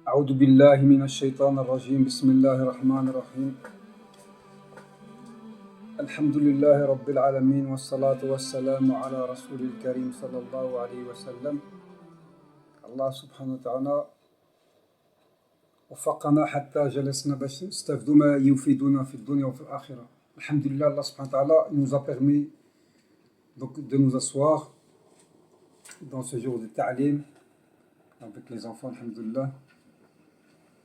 أعوذ بالله من الشيطان الرجيم بسم الله الرحمن الرحيم الحمد لله رب العالمين والصلاة والسلام على رسول الكريم صلى الله عليه وسلم. الله سبحانه وتعالى وفقنا حتى جلسنا باش نستفدوا ما يفيدنا في الدنيا وفي الآخرة. الحمد لله, Allah subhanahu wa ta'ala nous a permis donc de nous asseoir dans ce jour de ta'lim avec les enfants, alhamdulillah,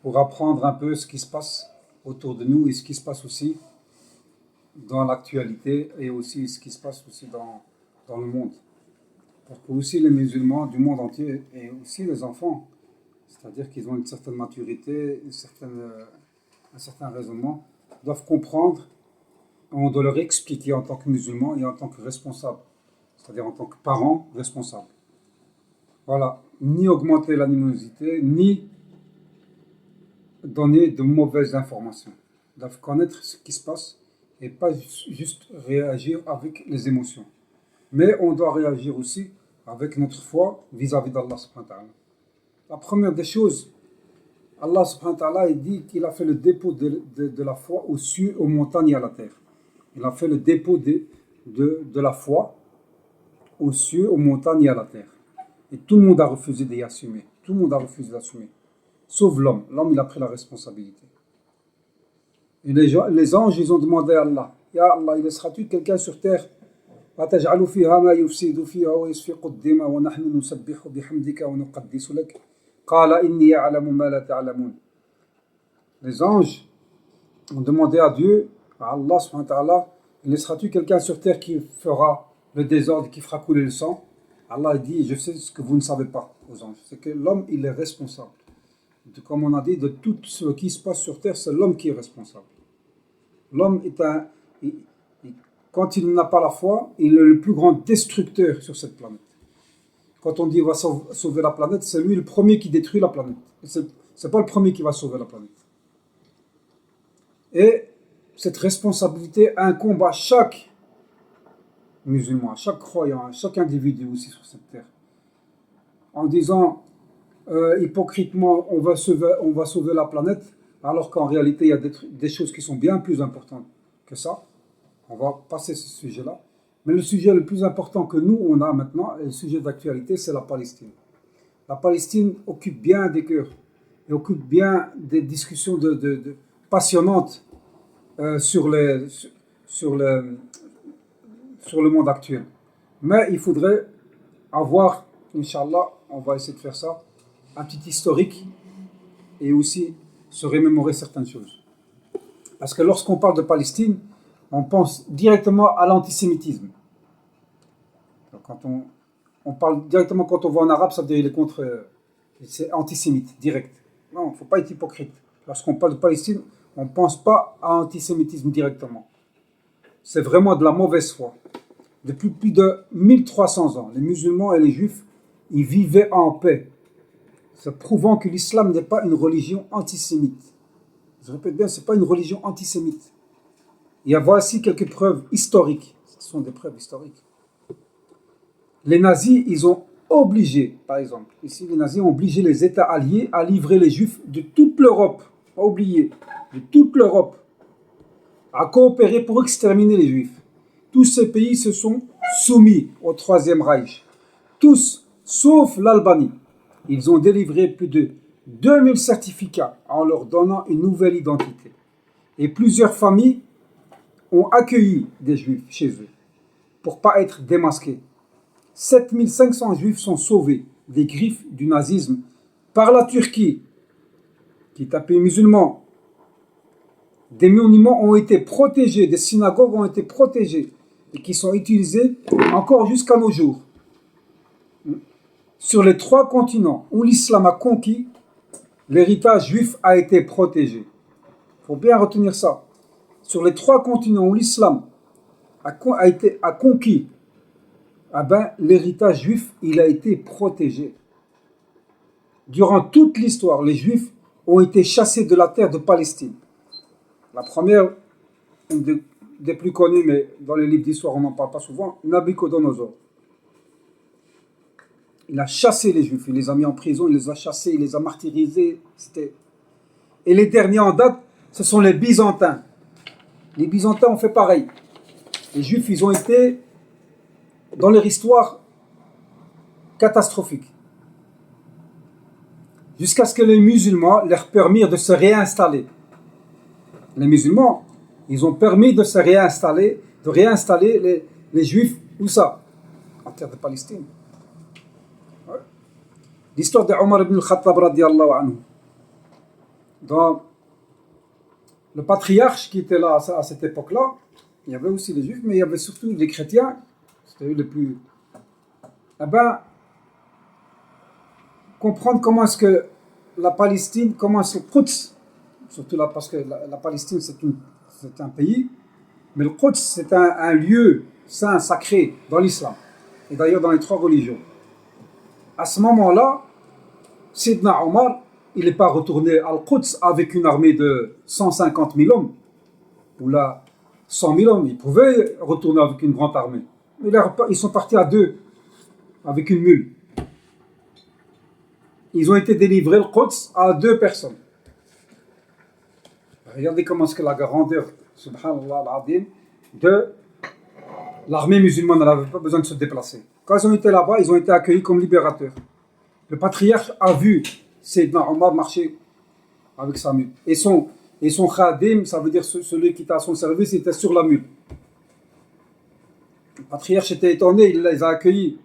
pour apprendre un peu ce qui se passe autour de nous et ce qui se passe aussi dans l'actualité et aussi ce qui se passe aussi dans le monde. Pour que aussi les musulmans du monde entier et aussi les enfants, c'est-à-dire qu'ils ont une certaine maturité, un certain raisonnement, doivent comprendre, on doit leur expliquer en tant que musulmans et en tant que responsables, c'est-à-dire en tant que parents responsables. Voilà, ni augmenter l'animosité, ni donner de mauvaises informations. Ils doivent connaître ce qui se passe et pas juste réagir avec les émotions. Mais on doit réagir aussi avec notre foi vis-à-vis d'Allah subhanahu wa ta'ala. La première des choses, Allah subhanahu wa ta'ala dit qu'il a fait le dépôt de la foi aux cieux, aux montagnes et à la terre. Il a fait le dépôt de la foi aux cieux, aux montagnes et à la terre. Et tout le monde a refusé d'y assumer. Tout le monde a refusé d'assumer. Sauf l'homme. L'homme, il a pris la responsabilité. Et les anges, ils ont demandé à Allah, Ya Allah, il laissera-tu quelqu'un sur terre وَتَجْعَلُ فِيهَا مَا يُفْسِدُ فِيهَا وَيَسْفِكُ الدِّمَاءَ وَنَحْنُ نُسَبِّحُ بِحَمْدِكَ وَنُقَدِّسُ لَكَ قَالَ إِنِّي أَعْلَمُ مَا لَا تَعْلَمُونَ. Les anges ont demandé à Dieu, à Allah subhanahu wa ta'ala, laisseras-tu quelqu'un sur terre qui fera le désordre, qui fera couler le sang? Allah dit, je sais ce que vous ne savez pas aux anges, c'est que l'homme, il est responsable. Comme on a dit, de tout ce qui se passe sur terre, c'est l'homme qui est responsable. L'homme est quand il n'a pas la foi, il est le plus grand destructeur sur cette planète. Quand on dit qu'il va sauver la planète, c'est lui le premier qui détruit la planète. C'est pas le premier qui va sauver la planète. Et cette responsabilité incombe à chaque musulman, à chaque croyant, à chaque individu aussi sur cette terre. En disant hypocritement on va sauver la planète, alors qu'en réalité il y a des choses qui sont bien plus importantes que ça. On va passer ce sujet-là. Mais le sujet le plus important que nous on a maintenant, et le sujet d'actualité, c'est la Palestine. La Palestine occupe bien des cœurs et occupe bien des discussions passionnantes sur le monde actuel. Mais il faudrait avoir, Inch'Allah, on va essayer de faire ça, un petit historique et aussi se remémorer certaines choses. Parce que lorsqu'on parle de Palestine, on pense directement à l'antisémitisme. Quand on parle directement, quand on voit un arabe, ça veut dire qu'il est contre, c'est antisémite, direct. Non, il ne faut pas être hypocrite. Lorsqu'on parle de Palestine, on ne pense pas à l'antisémitisme directement. C'est vraiment de la mauvaise foi. Depuis plus de 1300 ans, les musulmans et les juifs, ils vivaient en paix. C'est prouvant que l'islam n'est pas une religion antisémite. Je répète bien, ce n'est pas une religion antisémite. Et voici quelques preuves historiques. Ce sont des preuves historiques. Les nazis, ils ont obligé, par exemple, ici les nazis ont obligé les États alliés à livrer les juifs de toute l'Europe, pas oublier, de toute l'Europe, à coopérer pour exterminer les juifs. Tous ces pays se sont soumis au Troisième Reich. Tous, sauf l'Albanie. Ils ont délivré plus de 2000 certificats en leur donnant une nouvelle identité. Et plusieurs familles ont accueilli des juifs chez eux pour ne pas être démasqués. 7500 juifs sont sauvés des griffes du nazisme par la Turquie, qui est un pays musulman. Des monuments ont été protégés, des synagogues ont été protégées et qui sont utilisés encore jusqu'à nos jours. Sur les 3 continents où l'islam a conquis, l'héritage juif a été protégé. Il faut bien retenir ça. Sur les 3 continents où l'islam a conquis, l'héritage juif, il a été protégé. Durant toute l'histoire, les juifs ont été chassés de la terre de Palestine. La première, une des plus connues, mais dans les livres d'histoire on n'en parle pas souvent, Nabucodonosor. Il a chassé les Juifs, il les a mis en prison, il les a chassés, il les a martyrisés. Et les derniers en date, ce sont les Byzantins. Les Byzantins ont fait pareil. Les Juifs, ils ont été, dans leur histoire, catastrophiques. Jusqu'à ce que les musulmans leur permirent de se réinstaller. Les musulmans, ils ont permis de se réinstaller, de réinstaller les Juifs, où ça? En terre de Palestine. Ouais. L'histoire de Omar ibn al-Khattab radiallahu anhu. Dans le patriarche qui était là à cette époque-là, il y avait aussi les Juifs, mais il y avait surtout les chrétiens. C'était eux les plus... Eh ben, comprendre comment est-ce que la Palestine, comment est-ce que le Quds, surtout là, parce que la Palestine c'est un pays, mais le Quds c'est un lieu saint, sacré dans l'islam, et d'ailleurs dans les 3 religions. À ce moment-là, Sidna Omar, il n'est pas retourné à Al-Quds avec une armée de 150 000 hommes, ou là 100 000 hommes, il pouvait retourner avec une grande armée. Mais ils sont partis à 2, avec une mule. Ils ont été délivrés le Quds à 2 personnes. Regardez comment est-ce que la grandeur, subhanallah al-azim, de l'armée musulmane, elle n'avait pas besoin de se déplacer. Quand ils ont été là-bas, ils ont été accueillis comme libérateurs. Le patriarche a vu Sayyidina Omar marcher avec sa mule. Et son khadim, ça veut dire celui qui était à son service, il était sur la mule. Le patriarche était étonné, il les a accueillis.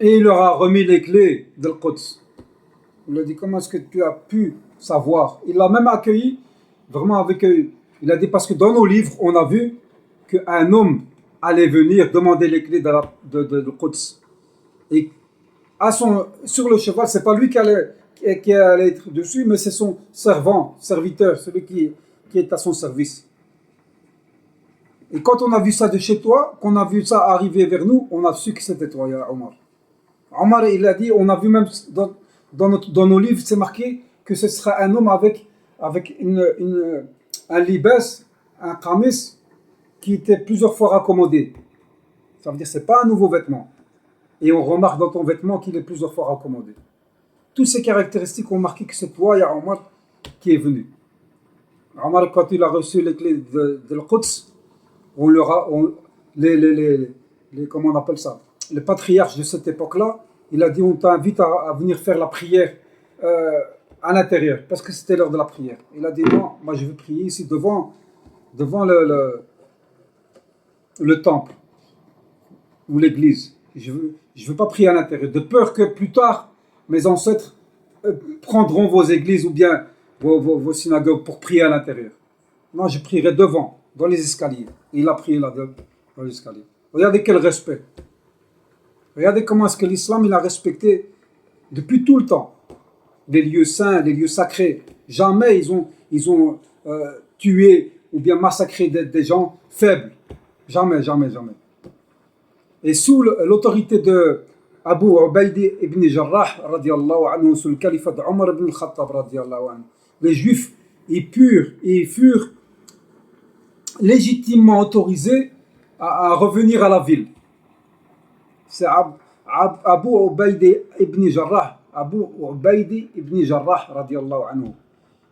Et il leur a remis les clés de Quds. Il lui a dit, comment est-ce que tu as pu savoir? Il l'a même accueilli, vraiment avec eux. Il a dit, parce que dans nos livres, on a vu qu'un homme allait venir demander les clés de Quds. Et sur le cheval, c'est pas lui qui allait être dessus, mais c'est son serviteur, celui qui est à son service. Et quand on a vu ça de chez toi, qu'on a vu ça arriver vers nous, on a su que c'était toi, ya Omar. Omar, il a dit, on a vu même dans nos livres, c'est marqué que ce sera un homme avec un libas, un qamis, qui était plusieurs fois raccommodé. Ça veut dire que ce n'est pas un nouveau vêtement. Et on remarque dans ton vêtement qu'il est plusieurs fois raccommodé. Toutes ces caractéristiques ont marqué que c'est toi, ya Omar, qui est venu. Omar, quand il a reçu les clés de l'Quds, comment on appelle ça, le patriarche de cette époque-là, il a dit, on t'invite à venir faire la prière à l'intérieur, parce que c'était l'heure de la prière. Il a dit, non, moi je veux prier ici devant le temple ou l'église. Je veux pas prier à l'intérieur, de peur que plus tard, mes ancêtres prendront vos églises ou bien vos synagogues pour prier à l'intérieur. Moi je prierai devant, dans les escaliers. Et il a prié là dans les escaliers. Regardez quel respect. Regardez comment est-ce que l'islam il a respecté depuis tout le temps les lieux saints, les lieux sacrés. Jamais ils ont tué ou bien massacré des gens faibles. Jamais, jamais, jamais. Et sous l'autorité de Abu Ubaydi ibn Jarrah, radiallahu anhu, sous le califat d'Omar ibn al-Khattab, radiallahu anhu, les Juifs ils furent légitimement autorisés à revenir à la ville. C'est Abu Ubaydi ibn Jarrah, radiallahu anhu,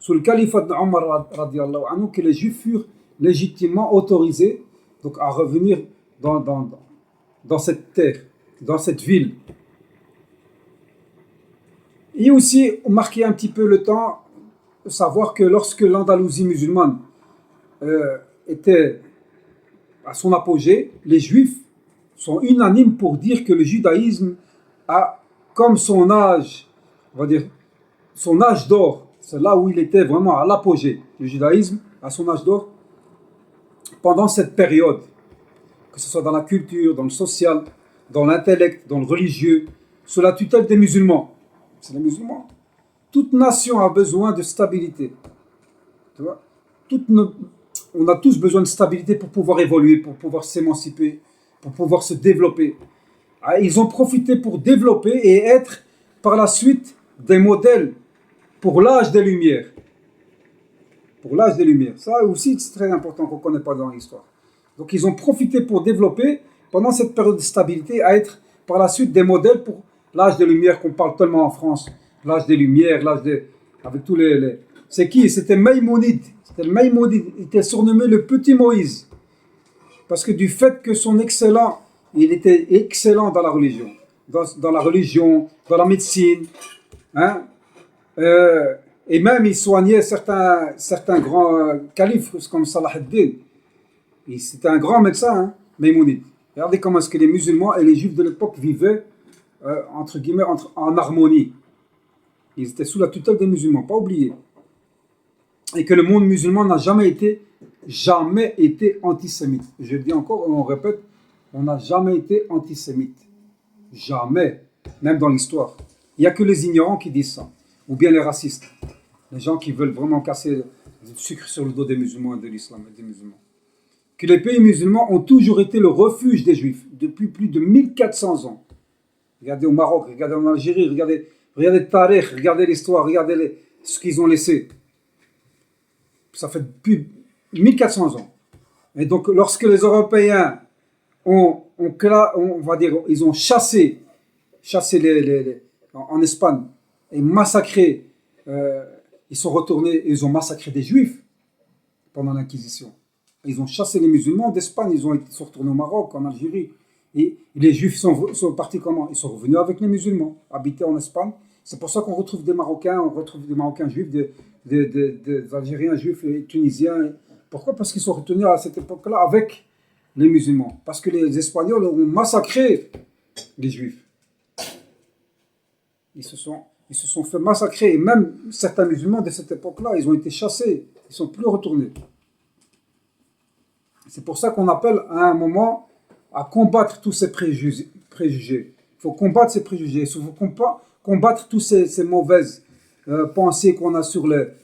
sous le califat d'Omar, radiallahu anhu, que les Juifs furent légitimement autorisés donc, à revenir dans cette terre, dans cette ville. Et aussi, marquer un petit peu le temps, savoir que lorsque l'Andalousie musulmane était à son apogée, les Juifs sont unanimes pour dire que le judaïsme a, comme son âge, on va dire, son âge d'or, c'est là où il était vraiment à l'apogée, le judaïsme à son âge d'or, pendant cette période, que ce soit dans la culture, dans le social, dans l'intellect, dans le religieux, sous la tutelle des musulmans. C'est les musulmans. Toute nation a besoin de stabilité. Tu vois? On a tous besoin de stabilité pour pouvoir évoluer, pour pouvoir s'émanciper, pour pouvoir se développer. Ils ont profité pour développer et être par la suite des modèles pour l'âge des Lumières. Pour l'âge des Lumières. Ça aussi, c'est très important qu'on ne connaît pas dans l'histoire. Donc ils ont profité pour développer pendant cette période de stabilité, à être par la suite des modèles pour l'âge des Lumières qu'on parle tellement en France. L'âge des Lumières, avec tous les... C'est qui? C'était Maïmonide. C'était Maïmonide. Il était surnommé le petit Moïse. Parce que du fait que il était excellent dans la religion. Dans la religion, dans la médecine. Hein? Et même il soignait certains grands califes comme Salah ad-Din. C'était un grand médecin, hein, Maïmonide. Regardez comment est-ce que les musulmans et les juifs de l'époque vivaient entre guillemets en harmonie. Ils étaient sous la tutelle des musulmans, pas oublier. Et que le monde musulman n'a jamais été antisémite. Je le dis encore, on répète, on n'a jamais été antisémite. Jamais. Même dans l'histoire. Il n'y a que les ignorants qui disent ça. Ou bien les racistes. Les gens qui veulent vraiment casser du sucre sur le dos des musulmans et de l'islam et des musulmans. Que les pays musulmans ont toujours été le refuge des juifs depuis plus de 1400 ans. Regardez au Maroc, regardez en Algérie, regardez le tarikh, regardez l'histoire, regardez ce qu'ils ont laissé. Ça fait plus de 1400 ans. Et donc, lorsque les Européens on va dire, ils ont chassé en Espagne et massacré, ils sont retournés et ils ont massacré des juifs pendant l'Inquisition. Ils ont chassé les musulmans d'Espagne, ils sont retournés au Maroc, en Algérie. Et les juifs sont partis comment? Ils sont revenus avec les musulmans, habiter en Espagne. C'est pour ça qu'on retrouve des Marocains, juifs, des Algériens juifs et Tunisiens. Pourquoi? Parce qu'ils sont retenus à cette époque-là avec les musulmans. Parce que les Espagnols ont massacré les juifs. Ils se sont fait massacrer. Et même certains musulmans de cette époque-là, ils ont été chassés. Ils ne sont plus retournés. C'est pour ça qu'on appelle à un moment à combattre tous ces préjugés. Il faut combattre ces préjugés. Il faut combattre toutes ces mauvaises pensées qu'on a sur les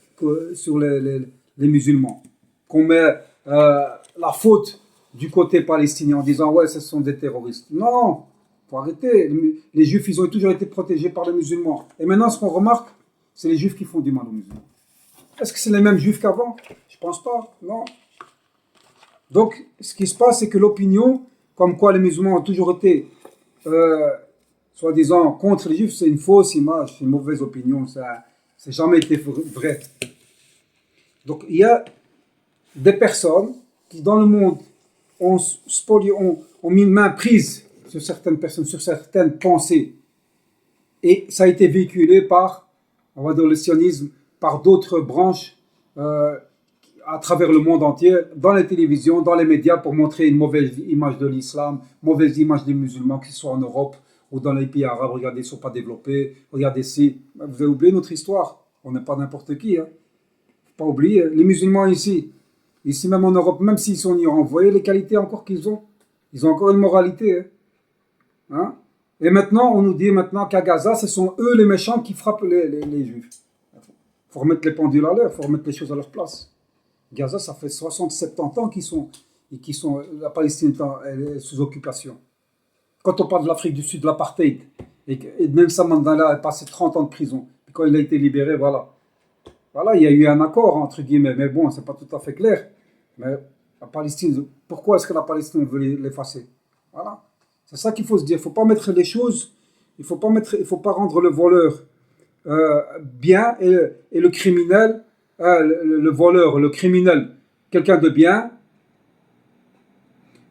musulmans. Qu'on met la faute du côté palestinien en disant ouais, ce sont des terroristes. Non, il faut arrêter. Les juifs, ils ont toujours été protégés par les musulmans. Et maintenant, ce qu'on remarque, c'est les juifs qui font du mal aux musulmans. Est-ce que c'est les mêmes juifs qu'avant? Je ne pense pas, non. Donc, ce qui se passe, c'est que l'opinion, comme quoi les musulmans ont toujours été, soi-disant, contre les juifs, c'est une fausse image, c'est une mauvaise opinion, ça n'a jamais été vrai. Donc, il y a des personnes qui, dans le monde, ont mis main prise sur certaines personnes, sur certaines pensées. Et ça a été véhiculé par, on va dire, le sionisme, par d'autres branches à travers le monde entier, dans les télévisions, dans les médias, pour montrer une mauvaise image de l'islam, mauvaise image des musulmans, qu'ils soient en Europe ou dans les pays arabes. Regardez, ils ne sont pas développés. Regardez si. Vous avez oublié notre histoire. On n'est pas n'importe qui. Hein. Faut pas oublier. Les musulmans ici même en Europe, même s'ils sont ignorants, vous voyez les qualités encore qu'ils ont. Ils ont encore une moralité. Hein. Hein? Et maintenant, on nous dit qu'à Gaza, ce sont eux les méchants qui frappent les juifs. Il faut remettre les pendules à l'heure, il faut remettre les choses à leur place. Gaza, ça fait 60-70 ans la Palestine est sous occupation. Quand on parle de l'Afrique du Sud, de l'apartheid, et Nelson Mandela a passé 30 ans de prison, puis quand il a été libéré, voilà, il y a eu un accord, entre guillemets, mais bon, c'est pas tout à fait clair. Mais la Palestine, pourquoi est-ce que la Palestine veut l'effacer? Voilà. C'est ça qu'il faut se dire. Il ne faut pas mettre les choses, il faut pas rendre le voleur bien et le criminel, le voleur, le criminel, quelqu'un de bien,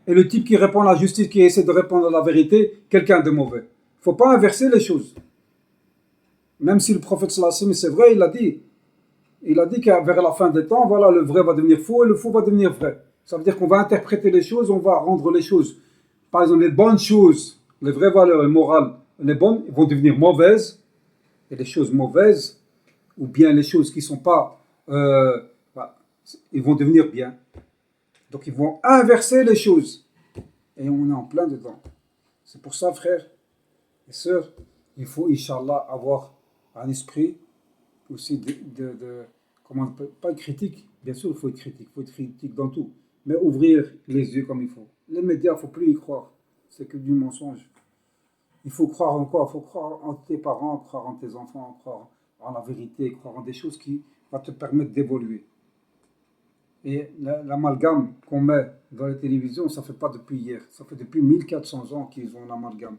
et le type qui répond à la justice, qui essaie de répondre à la vérité, quelqu'un de mauvais. Il ne faut pas inverser les choses. Même si le prophète sallallahu alayhi wa sallam, c'est vrai, il a dit qu'à vers la fin des temps, voilà, le vrai va devenir faux et le faux va devenir vrai. Ça veut dire qu'on va interpréter les choses, on va rendre les choses, par exemple, les bonnes choses, les vraies valeurs, les morales, les bonnes, vont devenir mauvaises, et les choses mauvaises, ou bien les choses qui ne sont pas, ils vont devenir bien. Donc ils vont inverser les choses. Et on est en plein dedans. C'est pour ça, frères et sœurs, il faut, Inch'Allah, avoir un esprit aussi comment, pas critique, bien sûr il faut être critique dans tout, mais ouvrir les yeux comme il faut. Les médias, il ne faut plus y croire, c'est que du mensonge. Il faut croire en quoi? Il faut croire en tes parents, croire en tes enfants, croire en la vérité, croire en des choses qui vont te permettre d'évoluer. Et l'amalgame qu'on met dans les télévisions, ça ne fait pas depuis hier. Ça fait depuis 1400 ans qu'ils ont l'amalgame.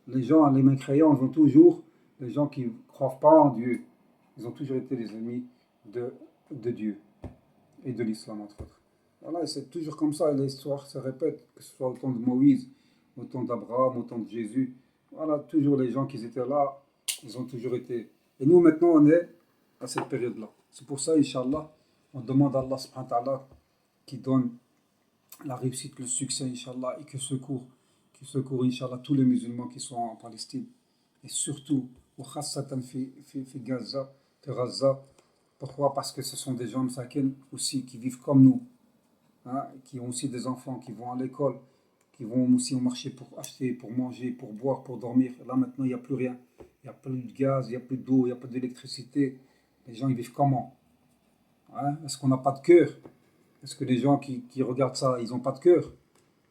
Les gens, les mécréants, ils ont toujours, les gens qui ne croient pas en Dieu, ils ont toujours été les ennemis de, de Dieu et de l'islam, entre autres. Voilà, c'est toujours comme ça, l'histoire se répète, que ce soit au temps de Moïse, au temps d'Abraham, au temps de Jésus. Voilà, toujours les gens qui étaient là, ils ont toujours été. Et nous, maintenant, on est à cette période-là. C'est pour ça, Inch'Allah, on demande à Allah subhanahu wa ta'ala qui donne la réussite, le succès, Inch'Allah, et qui secourt, Inch'Allah, tous les musulmans qui sont en Palestine. Et surtout, au Khassatan fi Gaza, pourquoi? Parce que ce sont des gens masakin aussi qui vivent comme nous, hein, qui ont aussi des enfants, qui vont à l'école, qui vont aussi au marché pour acheter, pour manger, pour boire, pour dormir. Là maintenant, il n'y a plus rien. Il n'y a plus de gaz, il n'y a plus d'eau, il n'y a plus d'électricité. Les gens, ils vivent comment? Hein? Est-ce qu'on n'a pas de cœur? Est-ce que les gens qui regardent ça, ils n'ont pas de cœur?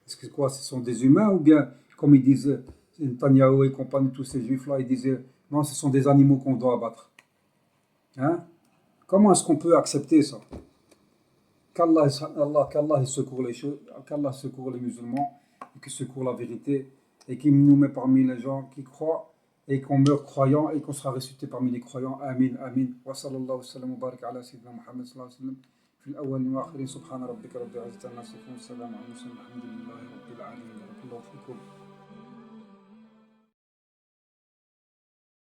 Est-ce que quoi, ce sont des humains ou bien, comme ils disent, Netanyahu et compagnie, tous ces juifs-là, ils disaient, non, ce sont des animaux qu'on doit abattre. Hein? Comment est-ce qu'on peut accepter ça? Qu'Allah secourt les choses, qu'Allah secourt les musulmans, et qu'il secourt la vérité, et qu'il nous met parmi les gens qui croient, et qu'on meurt croyant, et qu'on sera ressuscité parmi les croyants. Amin, amin. Wa sallallahu wa sallam wa barak ala sayyidina Muhammad sallallahu alayhi wa sallam. في الأول والآخرين سبحان ربك رب العزة عما يصفون والسلام على المرسلين الحمد لله رب العالمين بارك الله فيكم